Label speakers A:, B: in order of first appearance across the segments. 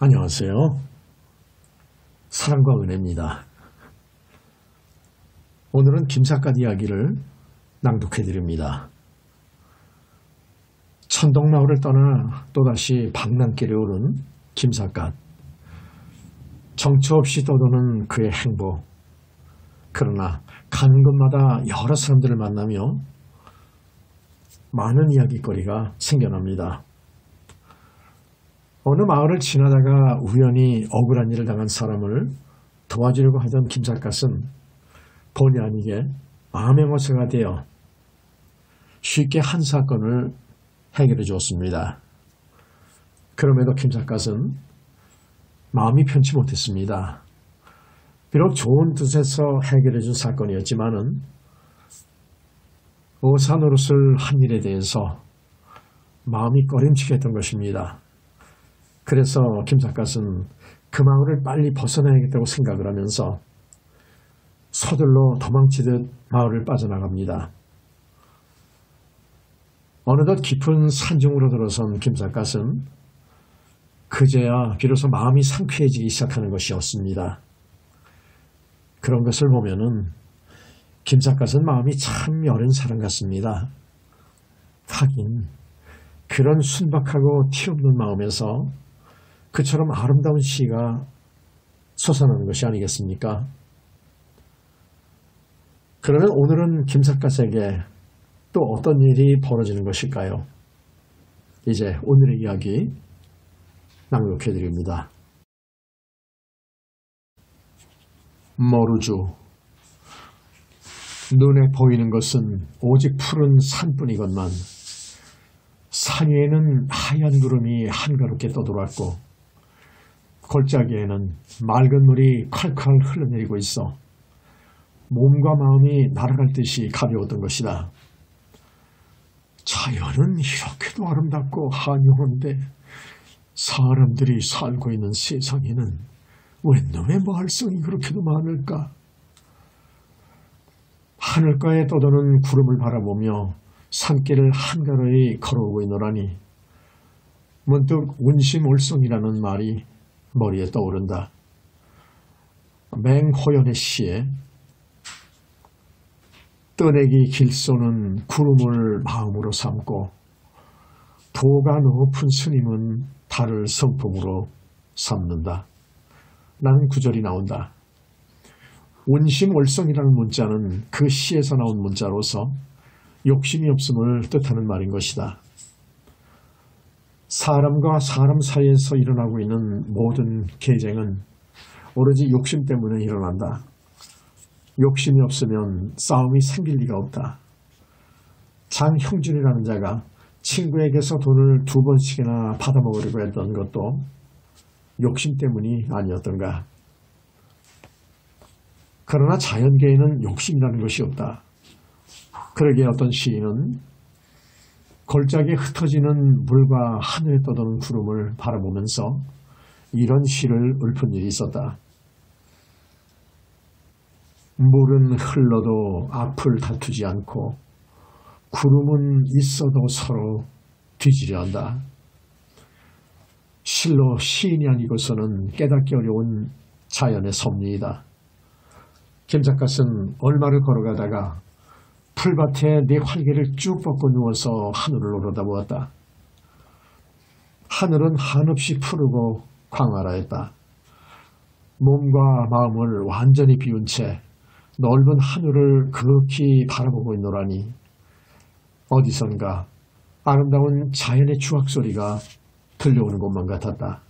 A: 안녕하세요. 사랑과 은혜입니다. 오늘은 김삿갓 이야기를 낭독해 드립니다. 천덕마을을 떠나 또다시 방랑길에 오른 김삿갓. 정처 없이 떠도는 그의 행복. 그러나 가는 곳마다 여러 사람들을 만나며 많은 이야기거리가 생겨납니다. 어느 마을을 지나다가 우연히 억울한 일을 당한 사람을 도와주려고 하던 김삿갓은 본의 아니게 암행어사가 되어 쉽게 한 사건을 해결해 주었습니다. 그럼에도 김삿갓은 마음이 편치 못했습니다. 비록 좋은 뜻에서 해결해 준 사건이었지만은 어사 노릇을 한 일에 대해서 마음이 꺼림칙해 했던 것입니다. 그래서 김삿갓은 그 마을을 빨리 벗어나야겠다고 생각을 하면서 서둘러 도망치듯 마을을 빠져나갑니다. 어느덧 깊은 산중으로 들어선 김삿갓은 그제야 비로소 마음이 상쾌해지기 시작하는 것이었습니다. 그런 것을 보면은 김삿갓은 마음이 참 여린 사람 같습니다. 하긴 그런 순박하고 티없는 마음에서 그처럼 아름다운 시가 솟아나는 것이 아니겠습니까? 그러면 오늘은 김삿갓에게 또 어떤 일이 벌어지는 것일까요? 이제 오늘의 이야기 낭독해 드립니다. 모르죠. 눈에 보이는 것은 오직 푸른 산뿐이건만 산 위에는 하얀 구름이 한가롭게 떠돌았고 골짜기에는 맑은 물이 콸콸 흘러내리고 있어 몸과 마음이 날아갈 듯이 가벼웠던 것이다. 자연은 이렇게도 아름답고 한영한데 사람들이 살고 있는 세상에는 왜 놈의 말썽이 그렇게도 많을까? 하늘가에 떠도는 구름을 바라보며 산길을 한가로이 걸어오고 있노라니 문득 운심올성이라는 말이 머리에 떠오른다. 맹호연의 시에 떠내기 길소는 구름을 마음으로 삼고 도가 높은 스님은 달을 성품으로 삼는다. 라는 구절이 나온다. 운심월성이라는 문자는 그 시에서 나온 문자로서 욕심이 없음을 뜻하는 말인 것이다. 사람과 사람 사이에서 일어나고 있는 모든 계쟁은 오로지 욕심 때문에 일어난다. 욕심이 없으면 싸움이 생길 리가 없다. 장형준이라는 자가 친구에게서 돈을 2번씩이나 받아먹으려고 했던 것도 욕심 때문이 아니었던가. 그러나 자연계에는 욕심이라는 것이 없다. 그러기에 어떤 시인은 골짜기에 흩어지는 물과 하늘에 떠도는 구름을 바라보면서 이런 시를 읊은 일이 있었다. 물은 흘러도 앞을 다투지 않고 구름은 있어도 서로 뒤지려 한다. 실로 시인이 아니고서는 깨닫기 어려운 자연의 섭리이다. 김삿갓은 얼마를 걸어가다가 풀밭에 네 활개를 쭉 뻗고 누워서 하늘을 오르다보았다. 하늘은 한없이 푸르고 광활하였다. 몸과 마음을 완전히 비운 채 넓은 하늘을 그윽히 바라보고 있노라니 어디선가 아름다운 자연의 추악 소리가 들려오는 것만 같았다.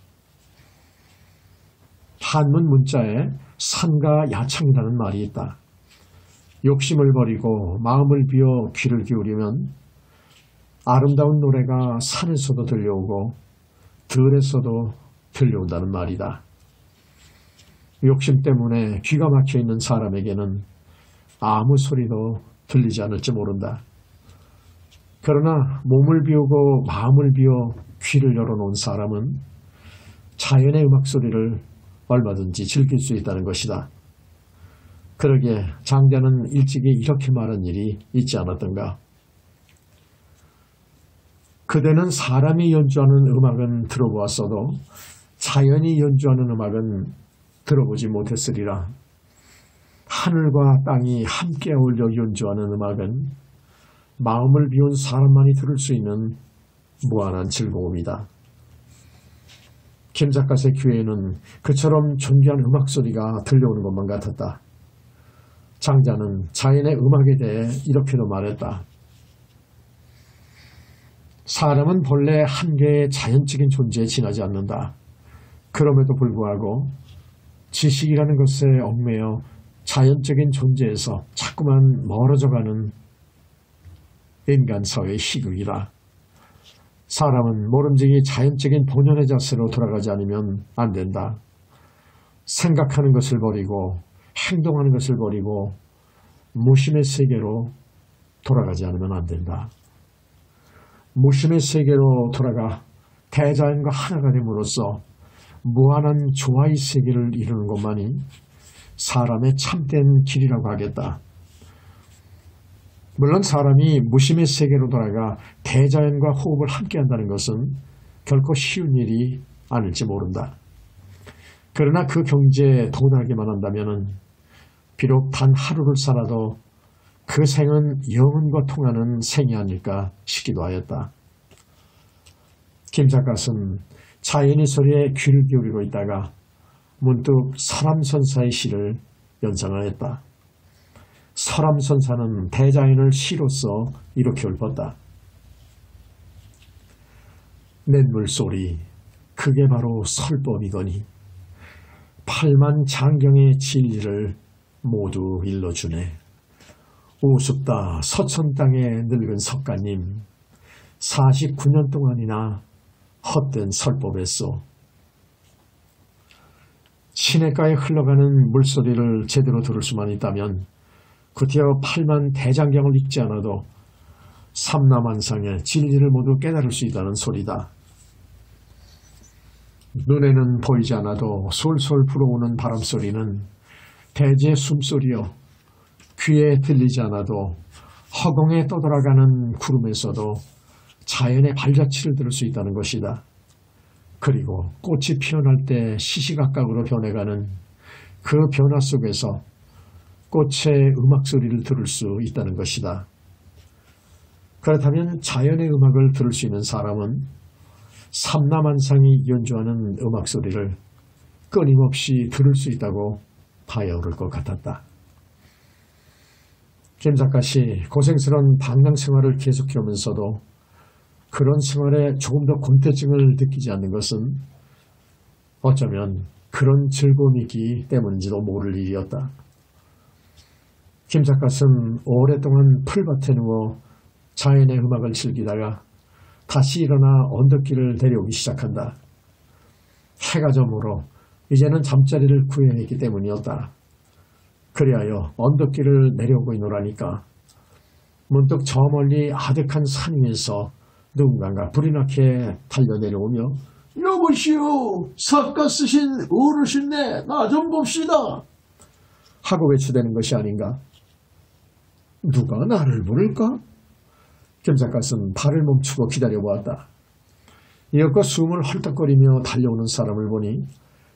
A: 한문 문자에 산과 야창이라는 말이 있다. 욕심을 버리고 마음을 비워 귀를 기울이면 아름다운 노래가 산에서도 들려오고 들에서도 들려온다는 말이다. 욕심 때문에 귀가 막혀 있는 사람에게는 아무 소리도 들리지 않을지 모른다. 그러나 몸을 비우고 마음을 비워 귀를 열어놓은 사람은 자연의 음악 소리를 얼마든지 즐길 수 있다는 것이다. 그러기에 장자는 일찍이 이렇게 말한 일이 있지 않았던가. 그대는 사람이 연주하는 음악은 들어보았어도 자연이 연주하는 음악은 들어보지 못했으리라. 하늘과 땅이 함께 어울려 연주하는 음악은 마음을 비운 사람만이 들을 수 있는 무한한 즐거움이다. 김작갓의 귀에는 그처럼 존귀한 음악 소리가 들려오는 것만 같았다. 장자는 자연의 음악에 대해 이렇게도 말했다. 사람은 본래 한계의 자연적인 존재에 지나지 않는다. 그럼에도 불구하고 지식이라는 것에 얽매여 자연적인 존재에서 자꾸만 멀어져가는 인간 사회의 희극이다. 사람은 모름지기 자연적인 본연의 자세로 돌아가지 않으면 안 된다. 생각하는 것을 버리고 행동하는 것을 버리고 무심의 세계로 돌아가지 않으면 안 된다. 무심의 세계로 돌아가 대자연과 하나가 됨으로써 무한한 조화의 세계를 이루는 것만이 사람의 참된 길이라고 하겠다. 물론 사람이 무심의 세계로 돌아가 대자연과 호흡을 함께한다는 것은 결코 쉬운 일이 아닐지 모른다. 그러나 그 경지에 도달하기만 한다면 비록 단 하루를 살아도 그 생은 영혼과 통하는 생이 아닐까 싶기도 하였다. 김작갓은 자연의 소리에 귀를 기울이고 있다가 문득 설암선사의 시를 연상하였다. 설암선사는 대자연을 시로써 이렇게 읊었다. 냇물 소리 그게 바로 설법이더니 8만 장경의 진리를 모두 일러주네. 우습다 서천 땅의 늙은 석가님 49년 동안이나 헛된 설법했소. 시냇가에 흘러가는 물소리를 제대로 들을 수만 있다면 구태여 8만 대장경을 읽지 않아도 삼라만상의 진리를 모두 깨달을 수 있다는 소리다. 눈에는 보이지 않아도 솔솔 불어오는 바람소리는 대지의 숨소리요, 귀에 들리지 않아도 허공에 떠돌아가는 구름에서도 자연의 발자취를 들을 수 있다는 것이다. 그리고 꽃이 피어날 때 시시각각으로 변해가는 그 변화 속에서 꽃의 음악 소리를 들을 수 있다는 것이다. 그렇다면 자연의 음악을 들을 수 있는 사람은 삼라만상이 연주하는 음악 소리를 끊임없이 들을 수 있다고 봐야 옳을 것 같았다. 김작갓이 고생스러운 방랑 생활을 계속해오면서도 그런 생활에 조금 더 권태증을 느끼지 않는 것은 어쩌면 그런 즐거움이기 때문인지도 모를 일이었다. 김작갓은 오랫동안 풀밭에 누워 자연의 음악을 즐기다가 다시 일어나 언덕길을 내려오기 시작한다. 해가 저물어 이제는 잠자리를 구해냈기 때문이었다. 그리하여 언덕길을 내려오고 있노라니까 문득 저 멀리 아득한 산 위에서 누군가가 불이 나게 달려내려오며 여보시오, 삿갓 쓰신 어르신네, 나 좀 봅시다 하고 외치대는 것이 아닌가. 누가 나를 부를까? 김작갓은 발을 멈추고 기다려보았다. 이어껏 숨을 헐떡거리며 달려오는 사람을 보니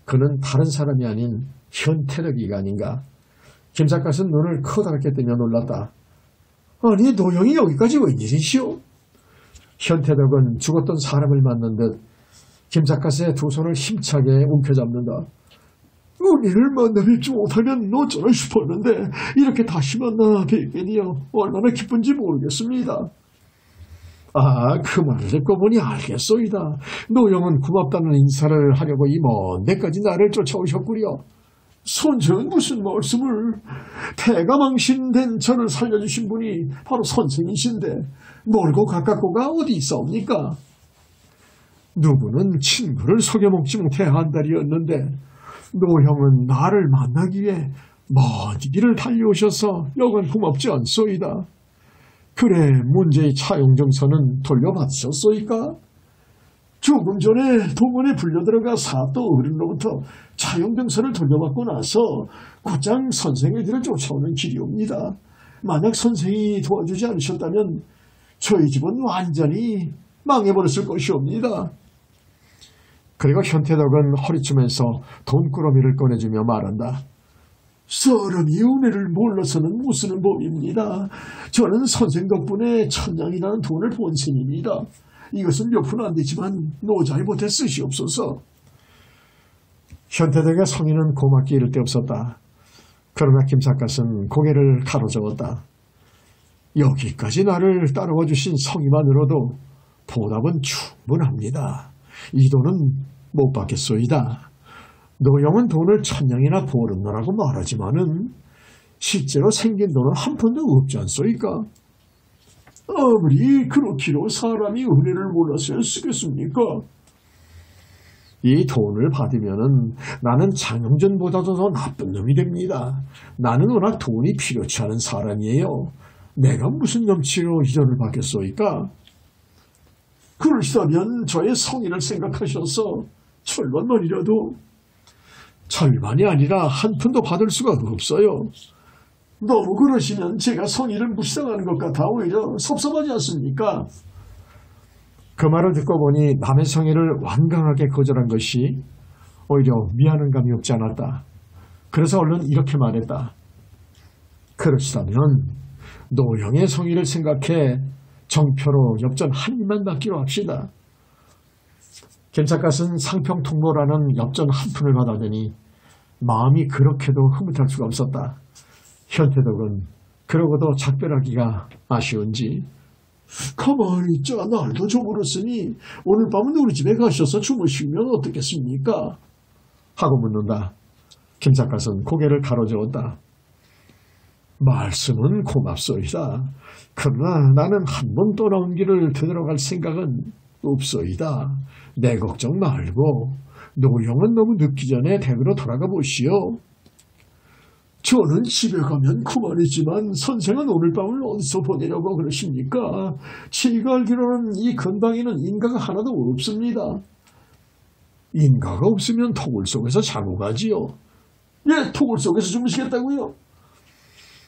A: 그는 다른 사람이 아닌 현태덕이가 아닌가. 김작갓은 눈을 커다랗게 뜨며 놀랐다. 아니, 노영이 여기까지 웬일이시오? 현태덕은 죽었던 사람을 맞는 듯 김작갓의 두 손을 힘차게 움켜잡는다. 우리를 만나뵙지 못하면 어쩌나 싶었는데 이렇게 다시 만나 뵙게되어 얼마나 기쁜지 모르겠습니다. 아, 그 말을 듣고 보니 알겠소이다. 노영은 고맙다는 인사를 하려고 이 먼 데까지 나를 쫓아오셨구려. 선생은 무슨 말씀을. 패가망신된 저를 살려주신 분이 바로 선생이신데 멀고 가깝고가 어디 있사옵니까? 누구는 친구를 속여먹지 못해 한 달이었는데 노형은 나를 만나기 위해 먼 길을 달려오셔서 여간 고맙지 않소이다. 그래, 문제의 차용정서는 돌려받으셨소이까? 조금 전에 동원에 불려들어가 사또 어른로부터 차용정서를 돌려받고 나서 곧장 선생의 뒤를 쫓아오는 길이옵니다. 만약 선생이 도와주지 않으셨다면 저희 집은 완전히 망해버렸을 것이옵니다. 그리고 현태덕은 허리춤에서 돈꾸러미를 꺼내주며 말한다. 사람이 은혜를 몰라서는 못 쓰는 법입니다. 저는 선생 덕분에 천냥이라는 돈을 본 셈입니다. 이것은 몇 푼 안 되지만 노자에 못해 쓰시옵소서. 현태덕의 성의는 고맙게 이를 데 없었다. 그러나 김삿갓은 고개를 가로저었다. 여기까지 나를 따라와 주신 성의만으로도 보답은 충분합니다. 이 돈은 못 받겠소이다. 노영은 돈을 천냥이나 보름노라고 말하지만은 실제로 생긴 돈은 한 푼도 없지 않소이까? 아무리 그렇기로 사람이 은혜를 몰라서 쓰겠습니까? 이 돈을 받으면은 나는 장영준보다도 더 나쁜 놈이 됩니다. 나는 워낙 돈이 필요치 않은 사람이에요. 내가 무슨 염치로 이 돈을 받겠소이까? 그러시다면 저의 성의를 생각하셔서 절반만이라도. 절반이 아니라 한 푼도 받을 수가 없어요. 너무 그러시면 제가 성의를 무시당하는 것 같아 오히려 섭섭하지 않습니까? 그 말을 듣고 보니 남의 성의를 완강하게 거절한 것이 오히려 미안한 감이 없지 않았다. 그래서 얼른 이렇게 말했다. 그러시다면 노영의 성의를 생각해 정표로 엽전 한 입만 받기로 합시다. 김삿갓은 상평통모라는 엽전 한 푼을 받아더니 마음이 그렇게도 흐뭇할 수가 없었다. 현태덕은 그러고도 작별하기가 아쉬운지 가만히 있자 날도 저물었으니 오늘 밤은 우리 집에 가셔서 주무시면 어떻겠습니까? 하고 묻는다. 김삿갓은 고개를 가로저었다. 말씀은 고맙소이다. 그러나 나는 한 번 떠나온 길을 되돌아갈 생각은 없소이다. 내 걱정 말고 노영은 너무 늦기 전에 댁으로 돌아가 보시오. 저는 집에 가면 그만이지만 선생은 오늘 밤을 어디서 보내려고 그러십니까? 제가 알기로는 이 근방에는 인가가 하나도 없습니다. 인가가 없으면 토굴 속에서 자고 가지요. 예, 토굴 속에서 주무시겠다고요?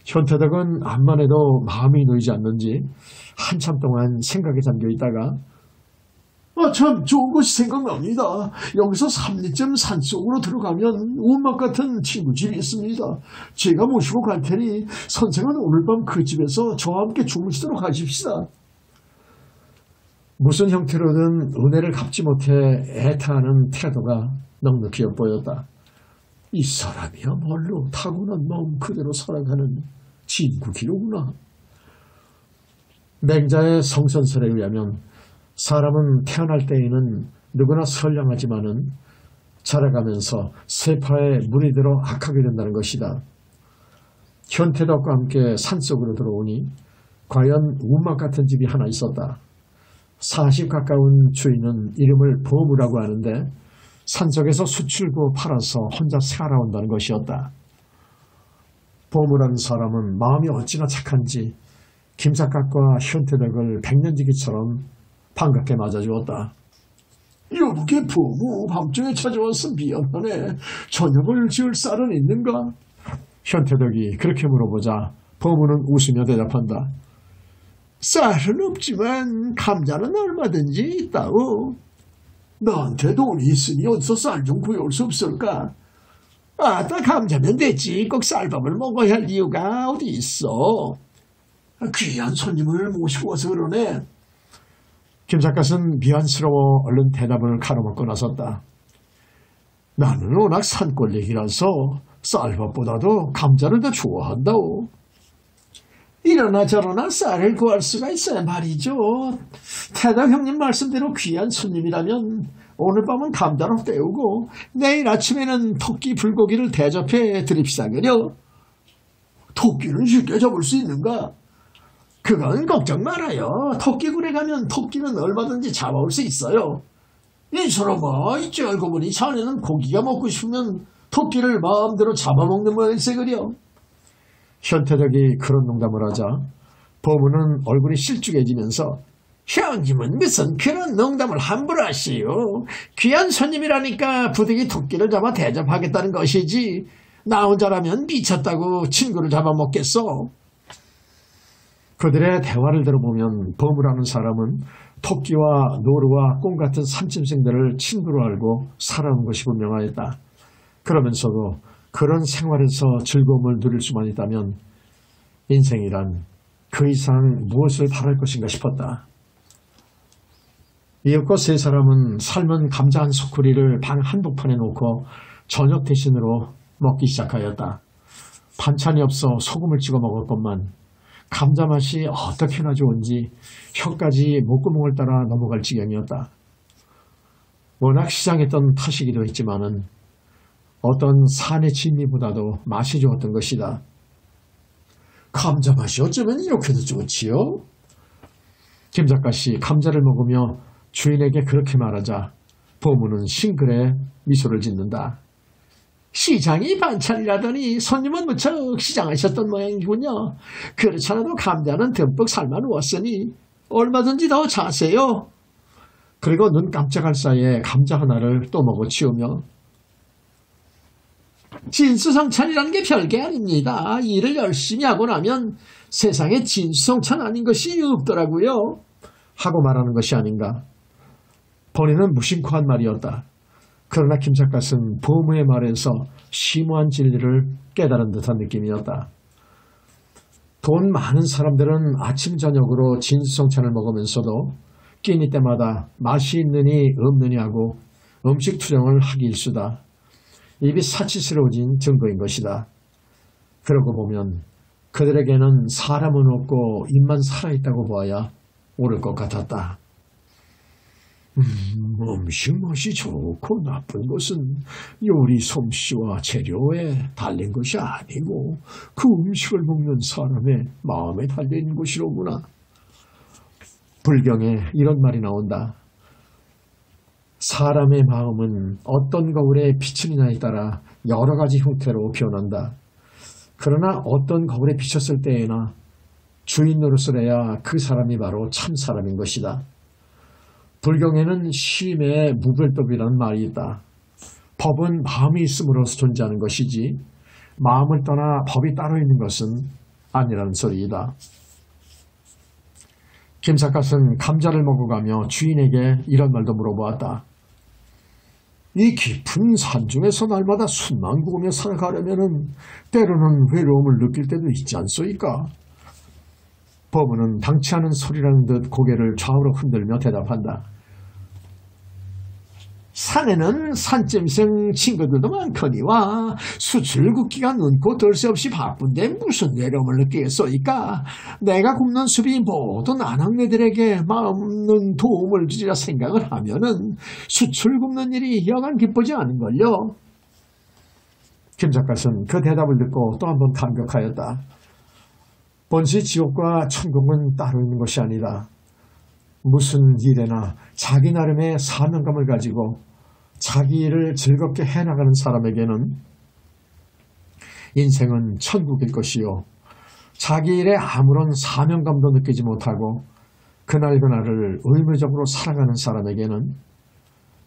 A: 현태덕은 암만 해도 마음이 놓이지 않는지 한참 동안 생각에 잠겨 있다가 참 좋은 것이 생각납니다. 여기서 3리쯤 산속으로 들어가면 운막 같은 친구 집이 있습니다. 제가 모시고 갈 테니 선생은 오늘 밤 그 집에서 저와 함께 주무시도록 하십시다. 무슨 형태로든 은혜를 갚지 못해 애타하는 태도가 넉넉히 엿보였다. 이 사람이야말로 타고난 마음 그대로 살아가는 진국이로구나. 맹자의 성선설에 의하면 사람은 태어날 때에는 누구나 선량하지만은 자라가면서 세파에 물이 들어 악하게 된다는 것이다. 현태덕과 함께 산속으로 들어오니 과연 운막 같은 집이 하나 있었다. 40 가까운 주인은 이름을 보무라고 하는데 산속에서 수출구 팔아서 혼자 살아온다는 것이었다. 보무라는 사람은 마음이 어찌나 착한지 김삿갓과 현태덕을 백년지기처럼 반갑게 맞아주었다. 여보게 보무, 밤중에 찾아와서 미안하네. 저녁을 지을 쌀은 있는가? 현태덕이 그렇게 물어보자 보무는 웃으며 대답한다. 쌀은 없지만 감자는 얼마든지 있다오. 나한테 돈이 있으니 어디서 쌀 좀 구해올 수 없을까? 아따 감자면 되지. 꼭 쌀밥을 먹어야 할 이유가 어디 있어. 귀한 손님을 모시고 와서 그러네. 김삿갓은 미안스러워 얼른 대답을 가로막고 나섰다. 나는 워낙 산골얘기라서 쌀밥보다도 감자를 더 좋아한다오. 이러나 저러나 쌀을 구할 수가 있어야 말이죠. 태덕 형님 말씀대로 귀한 손님이라면 오늘 밤은 감자로 때우고 내일 아침에는 토끼 불고기를 대접해 드립시다그려. 토끼는 쉽게 잡을 수 있는가? 그건 걱정 말아요. 토끼굴에 가면 토끼는 얼마든지 잡아올 수 있어요. 이 사람아, 이제 알고 보니 자네는 고기가 먹고 싶으면 토끼를 마음대로 잡아먹는 모양일세 그려. 현태덕이 그런 농담을 하자 보무는 얼굴이 실쭉해지면서 형님은 무슨 그런 농담을 함부로 하시오. 귀한 손님이라니까 부득이 토끼를 잡아 대접하겠다는 것이지 나 혼자라면 미쳤다고 친구를 잡아먹겠어. 그들의 대화를 들어보면 보무라는 사람은 토끼와 노루와 꽁 같은 산짐승들을 친구로 알고 살아온 것이 분명하였다. 그러면서도 그런 생활에서 즐거움을 누릴 수만 있다면 인생이란 그 이상 무엇을 바랄 것인가 싶었다. 이윽고 세 사람은 삶은 감자 한 소쿠리를 방 한복판에 놓고 저녁 대신으로 먹기 시작하였다. 반찬이 없어 소금을 찍어 먹었건만 감자 맛이 어떻게나 좋은지 혀까지 목구멍을 따라 넘어갈 지경이었다. 워낙 시장했던 탓이기도 했지만은 어떤 산의 진미보다도 맛이 좋았던 것이다. 감자 맛이 어쩌면 이렇게도 좋지요? 김 작가씨 감자를 먹으며 주인에게 그렇게 말하자 보무는 싱그레 미소를 짓는다. 시장이 반찬이라더니 손님은 무척 시장하셨던 모양이군요. 그렇잖아도 감자는 듬뿍 삶아 놓았으니 얼마든지 더 자세요. 그리고 눈 깜짝할 사이에 감자 하나를 또 먹어치우며 진수성찬이라는 게 별게 아닙니다. 일을 열심히 하고 나면 세상에 진수성찬 아닌 것이 없더라고요. 하고 말하는 것이 아닌가. 본인은 무심코 한 말이었다. 그러나 김 작가는 보무의 말에서 심오한 진리를 깨달은 듯한 느낌이었다. 돈 많은 사람들은 아침 저녁으로 진수성찬을 먹으면서도 끼니 때마다 맛이 있느니 없느니 하고 음식 투정을 하기 일수다. 입이 사치스러워진 증거인 것이다. 그러고 보면 그들에게는 사람은 없고 입만 살아있다고 보아야 옳을 것 같았다. 음식 맛이 좋고 나쁜 것은 요리 솜씨와 재료에 달린 것이 아니고 그 음식을 먹는 사람의 마음에 달려있는 것이로구나. 불경에 이런 말이 나온다. 사람의 마음은 어떤 거울에 비추느냐에 따라 여러 가지 형태로 변한다. 그러나 어떤 거울에 비쳤을 때에나 주인 노릇을 해야 그 사람이 바로 참 사람인 것이다. 불경에는 심의 무별법이라는 말이 있다. 법은 마음이 있음으로써 존재하는 것이지 마음을 떠나 법이 따로 있는 것은 아니라는 소리이다. 김삿갓은 감자를 먹어가며 주인에게 이런 말도 물어보았다. 이 깊은 산중에서 날마다 숨만 구우며 살아가려면 때로는 외로움을 느낄 때도 있지 않소이까? 법은은 당치 않은 소리라는 듯 고개를 좌우로 흔들며 대답한다. 산에는 산짐승 친구들도 많거니와 수출 굽기가 눈코 덜 새 없이 바쁜데 무슨 외로움을 느끼겠소이까? 내가 굽는 숲이 모두 난항네들에게 마음는 도움을 주리라 생각을 하면은 수출 굽는 일이 여간 기쁘지 않은걸요. 김 작가는 그 대답을 듣고 또 한 번 감격하였다. 본시 지옥과 천국은 따로 있는 것이 아니다. 무슨 일에나 자기 나름의 사명감을 가지고 자기 일을 즐겁게 해나가는 사람에게는 인생은 천국일 것이요. 자기 일에 아무런 사명감도 느끼지 못하고 그날그날을 의무적으로 살아가는 사람에게는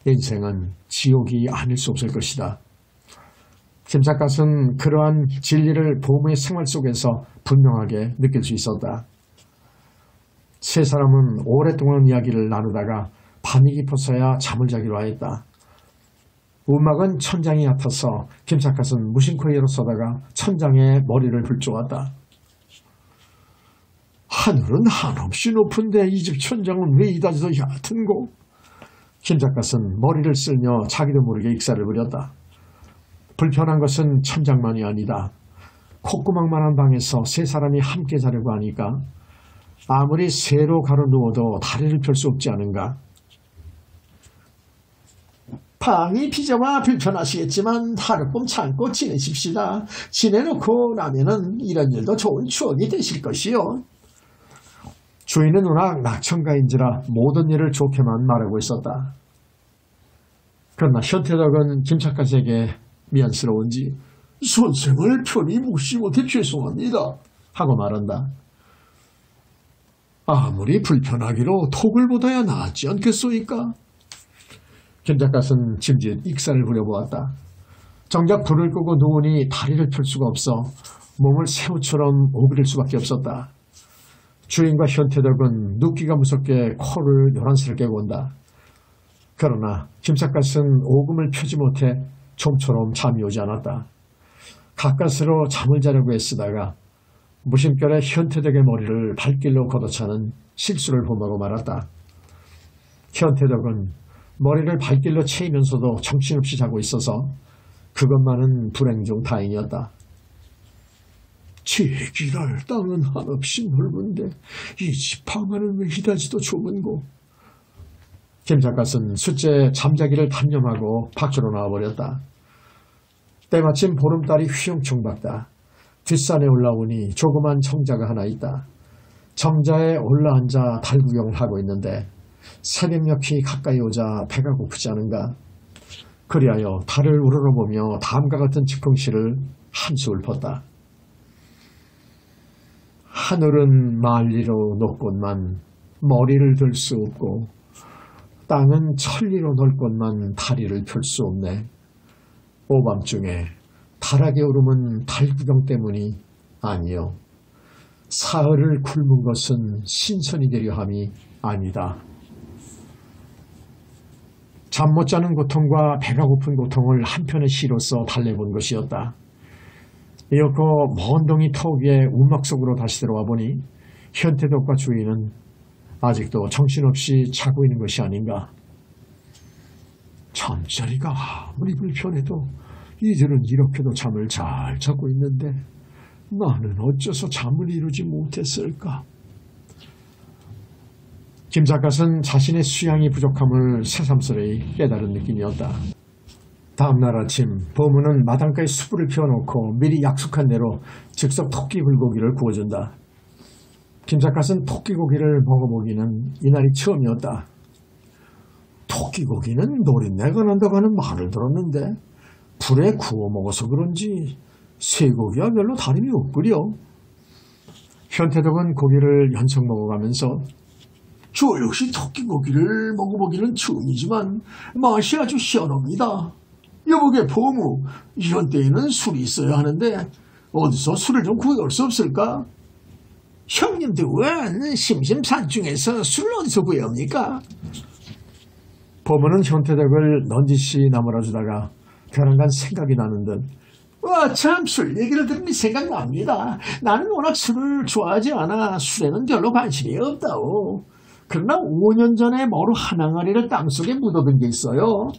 A: 인생은 지옥이 아닐 수 없을 것이다. 김 작가는 그러한 진리를 보무의 생활 속에서 분명하게 느낄 수 있었다. 세 사람은 오랫동안 이야기를 나누다가 밤이 깊어서야 잠을 자기로 하였다. 움막은 천장이 얕아서 김 작가는 무심코 일어서다가 천장에 머리를 불조았다. 하늘은 한없이 높은데 이 집 천장은 왜 이다지도 얕은고? 김 작가는 머리를 쓸며 자기도 모르게 익사를 부렸다. 불편한 것은 천장만이 아니다. 콧구멍만한 방에서 세 사람이 함께 자려고 하니까 아무리 세로 가로 누워도 다리를 펼 수 없지 않은가. 방이 비좁아 불편하시겠지만 하룻밤 참고 지내십시다. 지내놓고 나면은 이런 일도 좋은 추억이 되실 것이요. 주인은 워낙 낙천가인지라 모든 일을 좋게만 말하고 있었다. 그러나 현태덕은 김 작가에게 미안스러운지 선생을 편히 묵시 못해 죄송합니다 하고 말한다. 아무리 불편하기로 톡을 보다야 낫지 않겠소이까? 김 작가는 짐짓 익사를 부려보았다. 정작 불을 끄고 누우니 다리를 펼 수가 없어 몸을 새우처럼 오그릴 수밖에 없었다. 주인과 현태덕은 눕기가 무섭게 코를 요란스럽게 곤다. 그러나 김삿갓은 오금을 펴지 못해 좀처럼 잠이 오지 않았다. 가까스로 잠을 자려고 애쓰다가 무심결에 현태덕의 머리를 발길로 걷어차는 실수를 범하고 말았다. 현태덕은 머리를 발길로 채이면서도 정신없이 자고 있어서 그것만은 불행 중 다행이었다. 제기랄 땅은 한없이 넓은데 이 집 방안은 왜 이다지도 좁은고. 김삿갓은 숫째 잠자기를 단념하고 밖으로 나와버렸다. 때마침 보름달이 휘영충 박다. 뒷산에 올라오니 조그만 정자가 하나 있다. 정자에 올라앉아 달 구경을 하고 있는데 새벽녘이 가까이 오자 배가 고프지 않은가. 그리하여 달을 우러러보며 다음과 같은 즉흥시를 한수를 펐다. 하늘은 만리로 높건만 머리를 들 수 없고 땅은 천리로 넓건만 다리를 펼 수 없네. 오밤중에 달하게 오름은 달 구경 때문이 아니요. 사흘을 굶은 것은 신선이 되려 함이 아니다. 잠 못 자는 고통과 배가 고픈 고통을 한편의 시로써 달래본 것이었다. 이었고 먼 동이 터욱 위에 운막 속으로 다시 들어와 보니 현태덕과 주인은 아직도 정신없이 자고 있는 것이 아닌가. 잠자리가 아무리 불편해도 이들은 이렇게도 잠을 잘 자고 있는데 나는 어째서 잠을 이루지 못했을까. 김삿갓은 자신의 수양이 부족함을 새삼스레 깨달은 느낌이었다. 다음날 아침 보문은 마당가에 수불을 피워놓고 미리 약속한 대로 즉석 토끼 불고기를 구워준다. 김삿갓은 토끼고기를 먹어보기는 이날이 처음이었다. 토끼고기는 노린내가 난다고 하는 말을 들었는데 불에 구워 먹어서 그런지 쇠고기와 별로 다름이 없구려. 현태덕은 고기를 연속 먹어가면서 저 역시 토끼고기를 먹어보기는 처음이지만 맛이 아주 시원합니다. 여보게 보무, 이런 때에는 술이 있어야 하는데 어디서 술을 좀 구해올 수 없을까? 형님들 웬 심심산중에서 술을 어디서 구해옵니까? 보무는 현태덕을 넌지시 나무라주다가 변한간 생각이 나는 듯 와 참 술 얘기를 들으니 생각납니다. 나는 워낙 술을 좋아하지 않아 술에는 별로 관심이 없다오. 그러나 5년 전에 머루 한 항아리를 땅속에 묻어둔 게 있어요.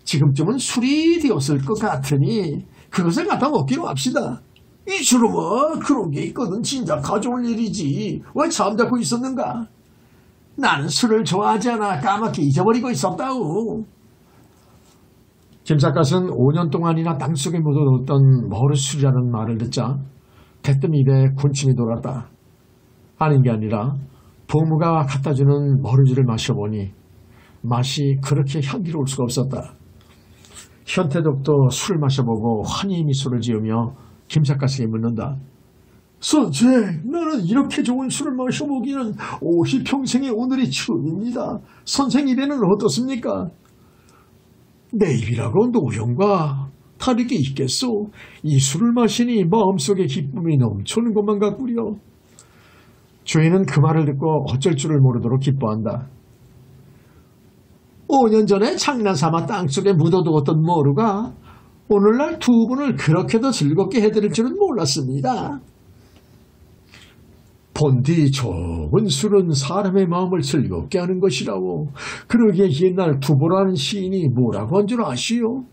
A: 지금쯤은 술이 되었을 것 같으니 그것을 갖다 먹기로 합시다. 이 술은 뭐 그런 게 있거든 진작 가져올 일이지 왜 잠자고 있었는가. 나는 술을 좋아하지 않아 까맣게 잊어버리고 있었다우. 김삿갓은 5년 동안이나 땅속에 묻어뒀던 머루술이라는 말을 듣자 대뜸 입에 군침이 돌았다. 아닌 게 아니라 보무가 갖다주는 머루주를 마셔보니 맛이 그렇게 향기로울 수가 없었다. 현태덕도 술을 마셔보고 환히 미소를 지으며 김삿갓에게 묻는다. 선생, 나는 이렇게 좋은 술을 마셔보기는 50평생의 오늘이 처음입니다. 선생 입에는 어떻습니까? 내 입이라고 노령과 다를 게 있겠소. 이 술을 마시니 마음속에 기쁨이 넘치는 것만 같구려. 주인은 그 말을 듣고 어쩔 줄을 모르도록 기뻐한다. 5년 전에 장난삼아 땅속에 묻어두었던 머루가 오늘날 두 분을 그렇게도 즐겁게 해드릴 줄은 몰랐습니다. 본디 좋은 술은 사람의 마음을 즐겁게 하는 것이라고. 그러기에 옛날 두보라는 시인이 뭐라고 한 줄 아시오?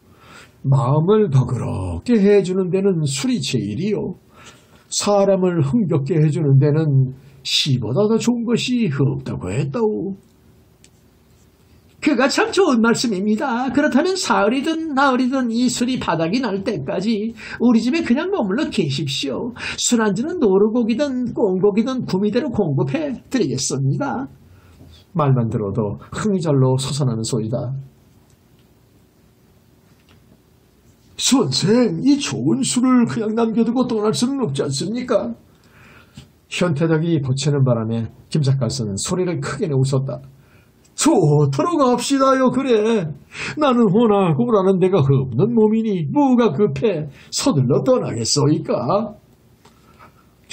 A: 마음을 더그럽게 해주는 데는 술이 제일이요. 사람을 흥겹게 해주는 데는 시보다 더 좋은 것이 없다고 했다오. 그가 참 좋은 말씀입니다. 그렇다면 사흘이든 나흘이든 이 술이 바닥이 날 때까지 우리 집에 그냥 머물러 계십시오. 술안주는 노루고기든 꽁고기든 구미대로 공급해 드리겠습니다. 말만 들어도 흥이 절로 솟아나는 소리다. 선생, 이 좋은 술을 그냥 남겨두고 떠날 수는 없지 않습니까? 현태덕이 보채는 바람에 김삿갓은 소리를 크게 내 웃었다. 좋도록 합시다요. 그래, 나는 호나 고라는 데가 없는 몸이니 뭐가 급해 서둘러 떠나겠소이까.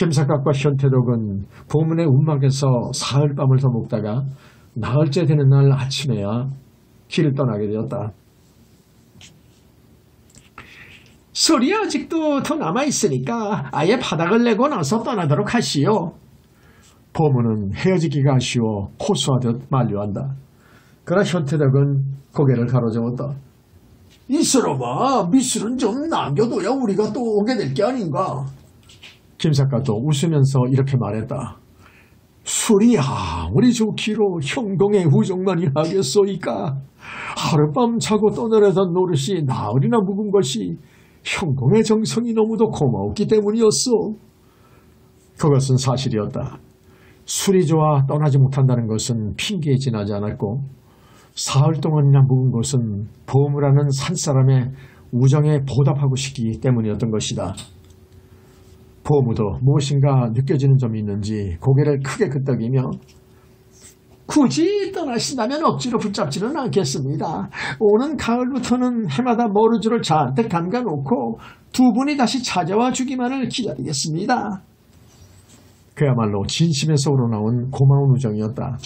A: 김삿갓과 현태독은 보문의 움막에서 사흘밤을 더 묵다가 나흘째 되는 날 아침에야 길을 떠나게 되었다. 술이 아직도 더 남아있으니까 아예 바닥을 내고 나서 떠나도록 하시오. 보문은 헤어지기가 아쉬워 호소하듯 만류한다. 그러나 현태덕은 고개를 가로저었다. 이스러마, 미술은 좀 남겨둬야 우리가 또 오게 될 게 아닌가. 김삿갓도 웃으면서 이렇게 말했다. 술이 아무리 좋기로 형공의 후정만이 하겠소이까. 하룻밤 자고 떠나려던 노릇이 나흘이나 묵은 것이 형공의 정성이 너무도 고마웠기 때문이었소. 그것은 사실이었다. 술이 좋아 떠나지 못한다는 것은 핑계에 지나지 않았고 사흘 동안이나 묵은 것은 보무라는 산사람의 우정에 보답하고 싶기 때문이었던 것이다. 보무도 무엇인가 느껴지는 점이 있는지 고개를 크게 끄덕이며 굳이 떠나신다면 억지로 붙잡지는 않겠습니다. 오는 가을부터는 해마다 머루주를 잔뜩 담가놓고 두 분이 다시 찾아와 주기만을 기다리겠습니다. 그야말로 진심에서 우러나온 고마운 우정이었다.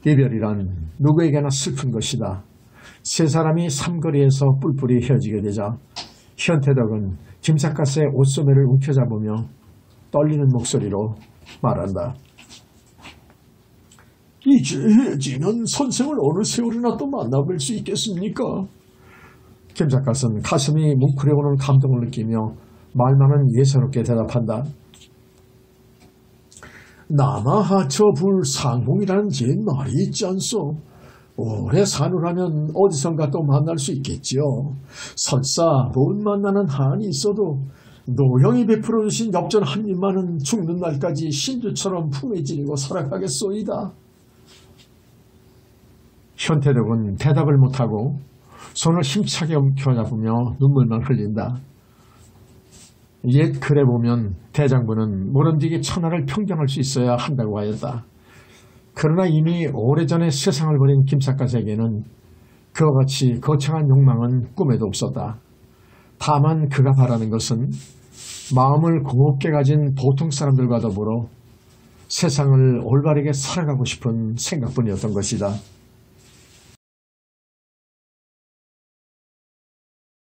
A: 이별이란 누구에게나 슬픈 것이다. 세 사람이 삼거리에서 뿔뿔이 헤어지게 되자 현태덕은 김삿갓의 옷소매를 움켜잡으며 떨리는 목소리로 말한다. 이제 혜진은 선생을 어느 세월이나 또 만나볼 수 있겠습니까? 김삿갓은 가슴이 뭉클해오는 감동을 느끼며 말만은 예사롭게 대답한다. 남아하처 불상봉이라는 옛말이 있지 않소. 오래 사느라면 어디선가 또 만날 수 있겠지요. 설사 못 만나는 한이 있어도 노형이 베풀어 주신 엽전 한 입만은 죽는 날까지 신주처럼 품에 지니고 살아가겠소이다. 현태덕은 대답을 못하고 손을 힘차게 움켜잡으며 눈물만 흘린다. 옛 글에 보면 대장부는 모름지기 천하를 평정할 수 있어야 한다고 하였다. 그러나 이미 오래전에 세상을 버린 김삿갓에게는 그와 같이 거창한 욕망은 꿈에도 없었다. 다만 그가 바라는 것은 마음을 곱게 가진 보통 사람들과 더불어 세상을 올바르게 살아가고 싶은 생각뿐이었던 것이다.